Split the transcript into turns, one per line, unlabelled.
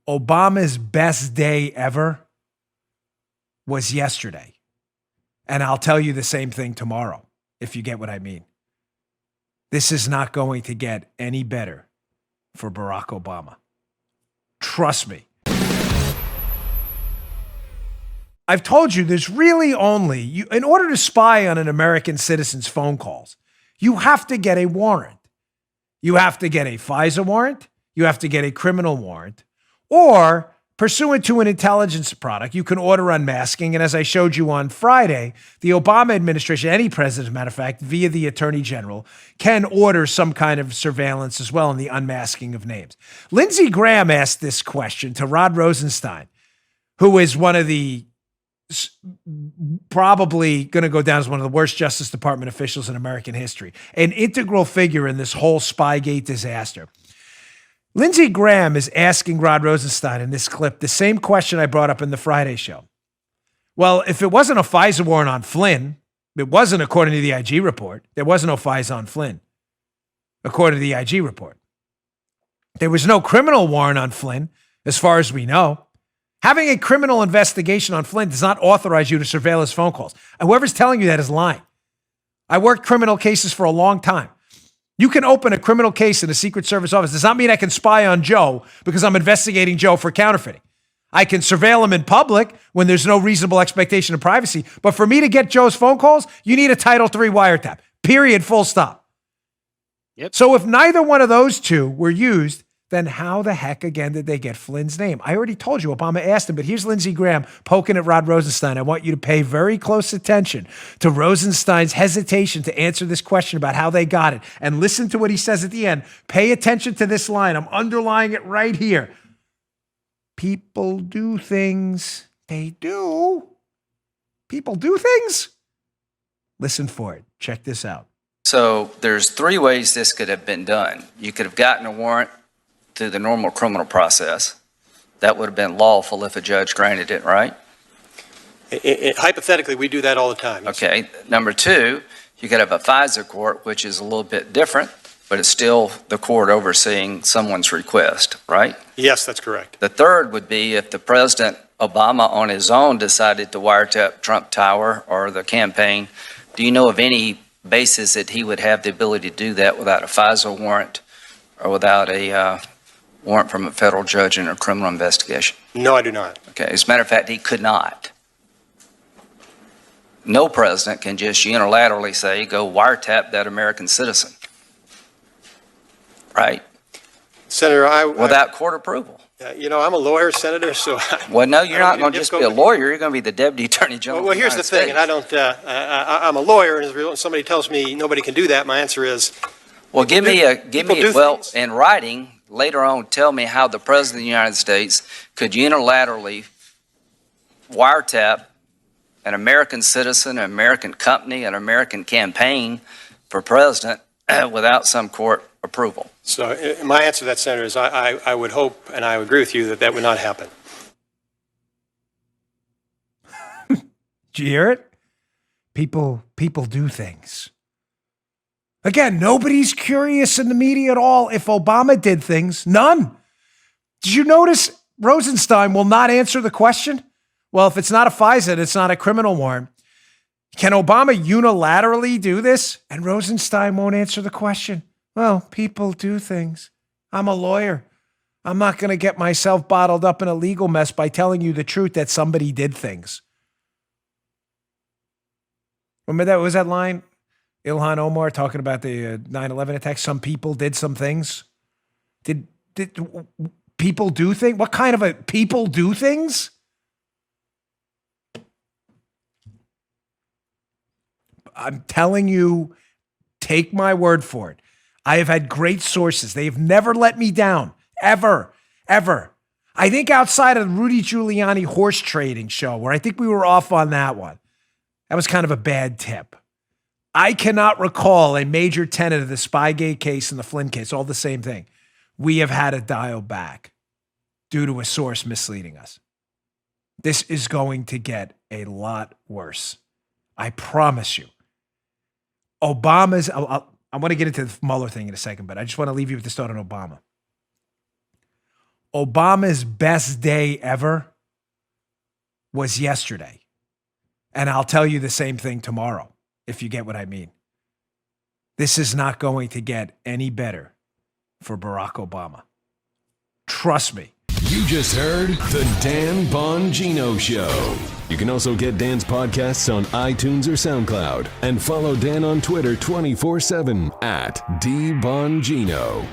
Obama's best day ever was yesterday. And I'll tell you the same thing tomorrow, if you get what I mean. This is not going to get any better for Barack Obama. Trust me. I've told you there's really only, in order to spy on an American citizen's phone calls, you have to get a warrant. You have to get a FISA warrant. You have to get a criminal warrant. Or, pursuant to an intelligence product, you can order unmasking. And as I showed you on Friday, the Obama administration, any president, as a matter of fact, via the Attorney General, can order some kind of surveillance as well in the unmasking of names. Lindsey Graham asked this question to Rod Rosenstein, who is one of the probably going to go down as one of the worst Justice Department officials in American history, an integral figure in this whole Spygate disaster. Lindsey Graham is asking Rod Rosenstein in this clip the same question I brought up in the Friday show. Well, if it wasn't a FISA warrant on Flynn, it wasn't according to the IG report. There was no FISA on Flynn, according to the IG report. There was no criminal warrant on Flynn, as far as we know. Having a criminal investigation on Flynn does not authorize you to surveil his phone calls. And whoever's telling you that is lying. I worked criminal cases for a long time. You can open a criminal case in a Secret Service office. Does not mean I can spy on Joe because I'm investigating Joe for counterfeiting. I can surveil him in public when there's no reasonable expectation of privacy. But for me to get Joe's phone calls, you need a Title III wiretap. Period. Full stop.
Yep.
So if neither one of those two were used, then how the heck again did they get Flynn's name? I already told you, Obama asked him, but here's Lindsey Graham poking at Rod Rosenstein. I want you to pay very close attention to Rosenstein's hesitation to answer this question about how they got it. And listen to what he says at the end. Pay attention to this line. I'm underlying it right here. People do things. They do. People do things. Listen for it. Check this out.
So there's three ways this could have been done. You could have gotten a warrant through the normal criminal process. That would have been lawful if a judge granted it, right?
Hypothetically, we do that all the time. Yes.
Okay. Number two, you could have a FISA court, which is a little bit different, but it's still the court overseeing someone's request, right?
Yes, that's correct.
The third would be if the President Obama on his own decided to wiretap Trump Tower or the campaign. Do you know of any basis that he would have the ability to do that without a FISA warrant or without a warrant from a federal judge in a criminal investigation?
No, I do not.
Okay. As a matter of fact, he could not. No president can just unilaterally say, go wiretap that American citizen. Right?
Senator,
without court approval.
I'm a lawyer, Senator, so.
Well, no, you're not going to just be a lawyer. You're going to be the Deputy Attorney General.
Well, here's the thing, and I'm a lawyer, and if somebody tells me nobody can do that, my answer is.
Well, in writing, later on, tell me how the President of the United States could unilaterally wiretap an American citizen, an American company, an American campaign for president without some court approval.
So my answer to that, Senator, is I would hope, and I would agree with you, that that would not happen.
Did you hear it? People do things. Again, nobody's curious in the media at all if Obama did things. None. Did you notice Rosenstein will not answer the question? Well, if it's not a FISA, it's not a criminal warrant. Can Obama unilaterally do this? And Rosenstein won't answer the question. Well, people do things. I'm a lawyer. I'm not going to get myself bottled up in a legal mess by telling you the truth that somebody did things. Remember that? Was that line? Ilhan Omar talking about the 9/11 attack. Some people did some things. Did people do things? What kind of a people do things? I'm telling you, take my word for it. I have had great sources. They have never let me down, ever, ever. I think outside of the Rudy Giuliani horse trading show, where I think we were off on that one, that was kind of a bad tip. I cannot recall a major tenet of the Spygate case and the Flynn case, all the same thing. We have had to dial back due to a source misleading us. This is going to get a lot worse. I promise you. I want to get into the Mueller thing in a second, but I just want to leave you with this thought on Obama. Obama's best day ever was yesterday. And I'll tell you the same thing tomorrow, if you get what I mean. This is not going to get any better for Barack Obama. Trust me.
You just heard The Dan Bongino Show. You can also get Dan's podcasts on iTunes or SoundCloud. And follow Dan on Twitter 24/7 @DBongino.